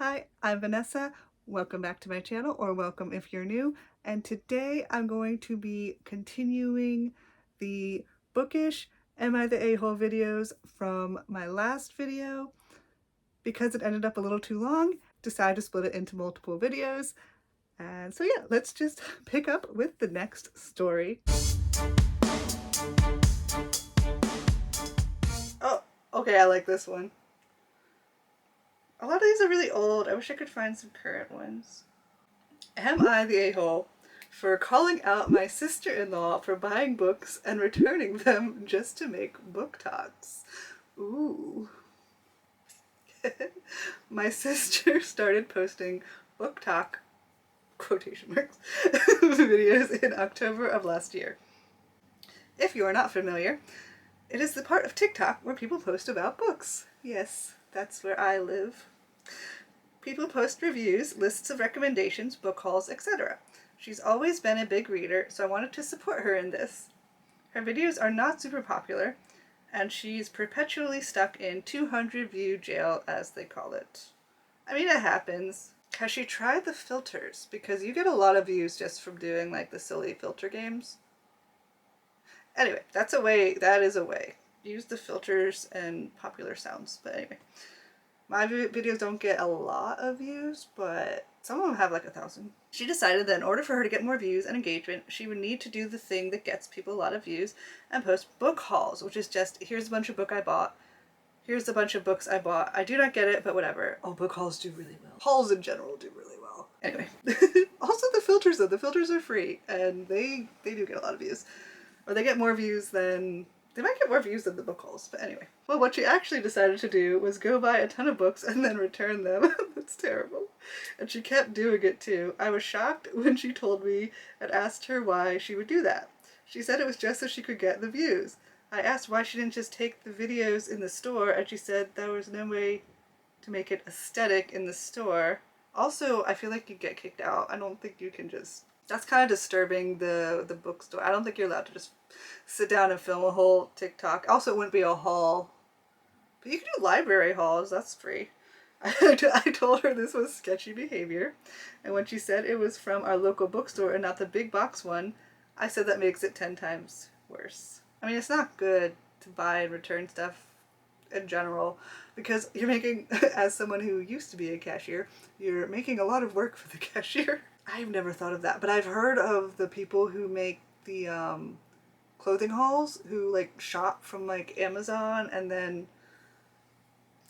Hi, I'm Vanessa. Welcome back to my channel, or welcome if you're new. And today I'm going to be continuing the Bookish Am I the A-hole videos from my last video. Because it ended up a little too long, decided to split it into multiple videos. And so yeah, let's just pick up with the next story. Oh, okay, I like this one. A lot of these are really old. I wish I could find some current ones. Am I the a-hole for calling out my sister-in-law for buying books and returning them just to make BookToks? Ooh. My sister started posting BookTok quotation marks videos in October of last year. If you are not familiar, it is the part of TikTok where people post about books. Yes, that's where I live. People post reviews, lists of recommendations, book hauls, etc. She's always been a big reader, so I wanted to support her in this. Her videos are not super popular, and she's perpetually stuck in 200 view jail, as they call it. I mean, it happens. Has she tried the filters? Because you get a lot of views just from doing like the silly filter games. Anyway, that's a way, that is a way. Use the filters and popular sounds, but anyway. My videos don't get a lot of views, but some of them have like 1,000. She decided that in order for her to get more views and engagement, she would need to do the thing that gets people a lot of views and post book hauls, which is just, here's a bunch of book I bought. Here's a bunch of books I bought. I do not get it, but whatever. Oh, book hauls do really well. Hauls in general do really well. Anyway. Also the filters though. The filters are free and they do get a lot of views. Or they get more views than... They might get more views than the book hauls, but anyway. Well, what she actually decided to do was go buy a ton of books and then return them. That's terrible. And she kept doing it too. I was shocked when she told me and asked her why she would do that. She said it was just so she could get the views. I asked why she didn't just take the videos in the store, and she said there was no way to make it aesthetic in the store. Also, I feel like you get kicked out. I don't think you can just... That's kind of disturbing, the bookstore. I don't think you're allowed to just sit down and film a whole TikTok. Also, it wouldn't be a haul. But you can do library hauls. That's free. I told her this was sketchy behavior. And when she said it was from our local bookstore and not the big box one, I said that makes it 10 times worse. I mean, it's not good to buy and return stuff in general, because you're making, as someone who used to be a cashier, you're making a lot of work for the cashier. I've never thought of that, but I've heard of the people who make the clothing hauls, who like shop from like Amazon and then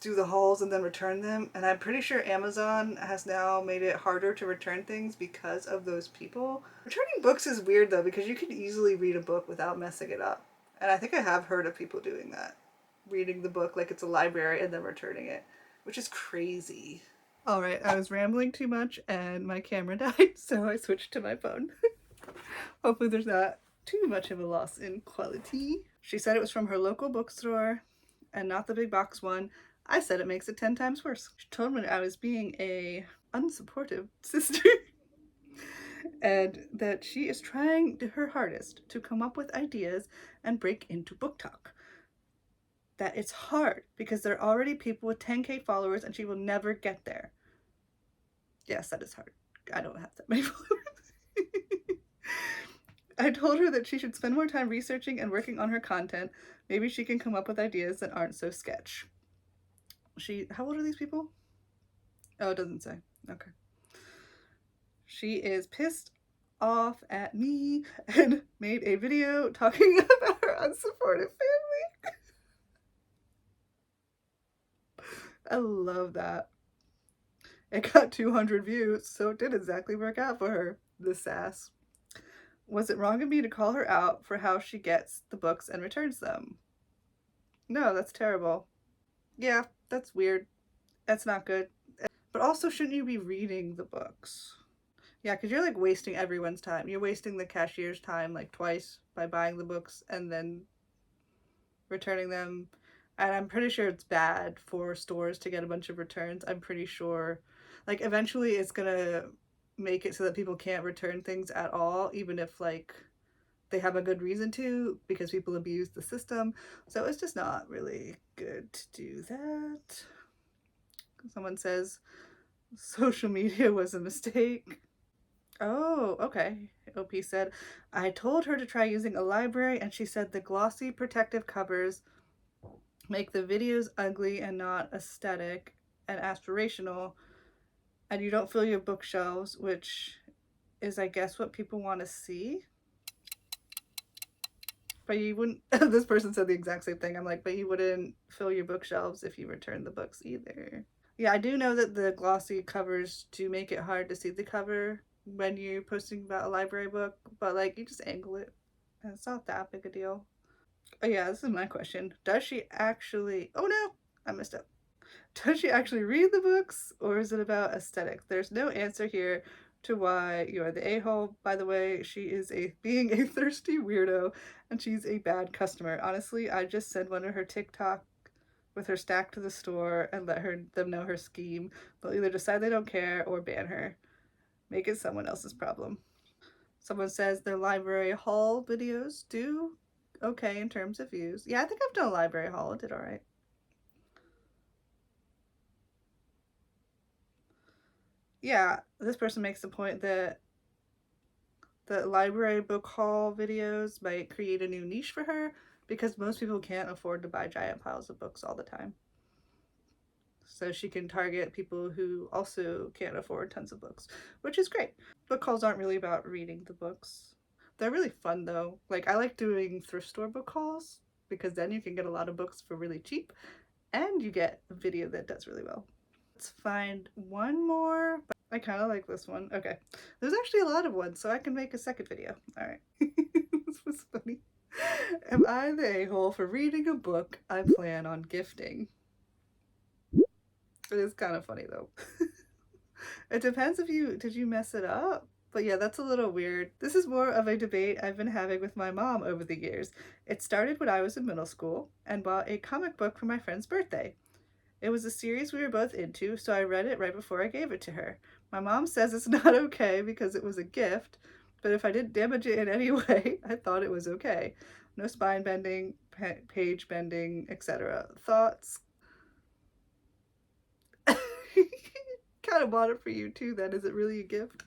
do the hauls and then return them. And I'm pretty sure Amazon has now made it harder to return things because of those people. Returning books is weird though, because you can easily read a book without messing it up. And I think I have heard of people doing that. Reading the book like it's a library and then returning it, which is crazy. Alright, I was rambling too much and my camera died, so I switched to my phone. Hopefully there's not too much of a loss in quality. She said it was from her local bookstore and not the big box one. I said it makes it 10 times worse. She told me I was being a unsupportive sister and that she is trying her hardest to come up with ideas and break into BookTok. That it's hard because there are already people with 10K followers and she will never get there. Yes, that is hard. I don't have that many followers. I told her that she should spend more time researching and working on her content. Maybe she can come up with ideas that aren't so sketch. How old are these people? Oh, it doesn't say. Okay. She is pissed off at me and made a video talking about her unsupportive family. I love that. It got 200 views, so it did exactly work out for her. The sass. Was it wrong of me to call her out for how she gets the books and returns them? No, that's terrible. Yeah, that's weird. That's not good. But also, shouldn't you be reading the books? Yeah, because you're like wasting everyone's time. You're wasting the cashier's time like twice by buying the books and then returning them. And I'm pretty sure it's bad for stores to get a bunch of returns. I'm pretty sure, like, eventually it's gonna make it so that people can't return things at all, even if like they have a good reason to, because people abuse the system. So it's just not really good to do that. Someone says, Social media was a mistake. Oh, okay. OP said, I told her to try using a library and she said the glossy protective covers make the videos ugly and not aesthetic and aspirational, and you don't fill your bookshelves, which is, I guess, what people want to see. But you wouldn't, this person said the exact same thing. I'm like, but you wouldn't fill your bookshelves if you return the books either. Yeah, I do know that the glossy covers do make it hard to see the cover when you're posting about a library book, but like you just angle it and it's not that big a deal. Oh, yeah, this is my question. Does she actually. Oh no, I messed up. Does she actually read the books or is it about aesthetic? There's no answer here to why you are the a-hole. By the way, she is being a thirsty weirdo and she's a bad customer. Honestly, I just send one of her TikTok with her stack to the store and let them know her scheme. They'll either decide they don't care or ban her. Make it someone else's problem. Someone says their library haul videos do okay in terms of views. Yeah, I think I've done a library haul. It did all right. Yeah, this person makes the point that the library book haul videos might create a new niche for her because most people can't afford to buy giant piles of books all the time. So she can target people who also can't afford tons of books, which is great. Book hauls aren't really about reading the books. They're really fun though. Like I like doing thrift store book hauls because then you can get a lot of books for really cheap and you get a video that does really well. Let's find one more. I kind of like this one. Okay. There's actually a lot of ones, so I can make a second video. All right. This was funny. Am I the a-hole for reading a book I plan on gifting? It is kind of funny though. It depends if did you mess it up? But yeah, that's a little weird. This is more of a debate I've been having with my mom over the years. It started when I was in middle school and bought a comic book for my friend's birthday. It was a series we were both into, so I read it right before I gave it to her. My mom says it's not okay because it was a gift, but if I didn't damage it in any way, I thought it was okay. No spine bending, page bending, etc. Thoughts? Kind of bought it for you too, then. Is it really a gift?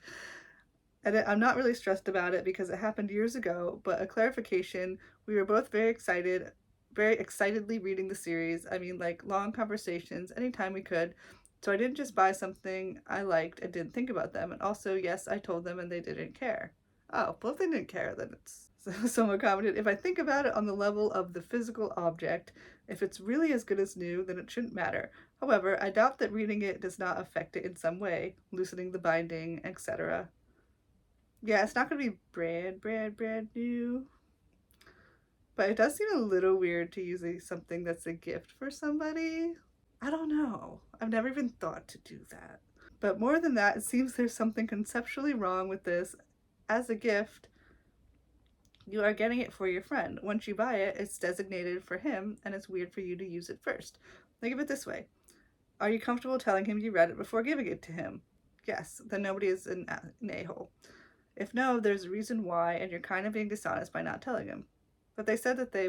And I'm not really stressed about it because it happened years ago, but a clarification, we were both very excitedly reading the series. I mean, like long conversations anytime we could. So I didn't just buy something I liked and didn't think about them. And also, yes, I told them and they didn't care. Oh, well, if they didn't care, then it's. Someone commented, if I think about it on the level of the physical object, if it's really as good as new, then it shouldn't matter. However, I doubt that reading it does not affect it in some way, loosening the binding, etc. Yeah, it's not going to be brand new. But it does seem a little weird to use something that's a gift for somebody. I don't know. I've never even thought to do that. But more than that, it seems there's something conceptually wrong with this. As a gift, you are getting it for your friend. Once you buy it, it's designated for him, and it's weird for you to use it first. Think of it this way. Are you comfortable telling him you read it before giving it to him? Yes, then nobody is an a-hole. If no, there's a reason why, and you're kind of being dishonest by not telling him. But they said that they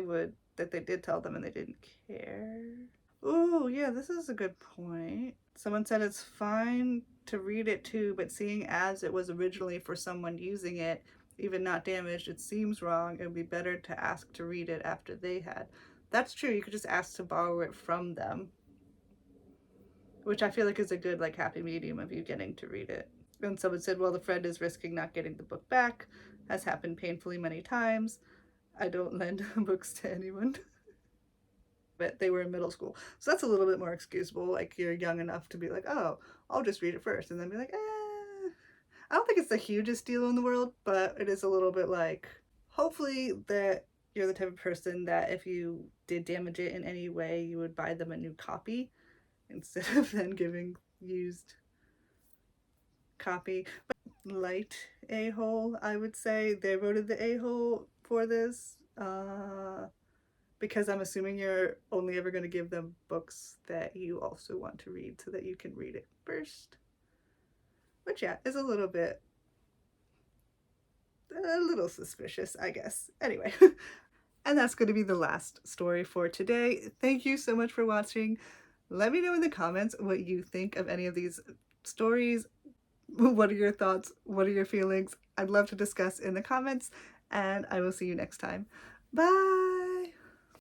did tell them and they didn't care. Ooh, yeah, this is a good point. Someone said it's fine to read it too, but seeing as it was originally for someone using it, even not damaged, it seems wrong. It would be better to ask to read it after they had. That's true. You could just ask to borrow it from them, which I feel like is a good, like, happy medium of you getting to read it. And someone said, well, the friend is risking not getting the book back. Has happened painfully many times. I don't lend books to anyone. But they were in middle school. So that's a little bit more excusable. Like you're young enough to be like, oh, I'll just read it first. And then be like, eh. I don't think it's the hugest deal in the world, but it is a little bit like, hopefully that you're the type of person that if you did damage it in any way, you would buy them a new copy instead of then giving used copy. But light a-hole, I would say. They voted the a-hole for this because I'm assuming you're only ever going to give them books that you also want to read so that you can read it first, which yeah is a little suspicious, I guess. Anyway, and that's going to be the last story for today. Thank you so much for watching. Let me know in the comments what you think of any of these stories? What are your thoughts? What are your feelings? I'd love to discuss in the comments, and I will see you next time. Bye!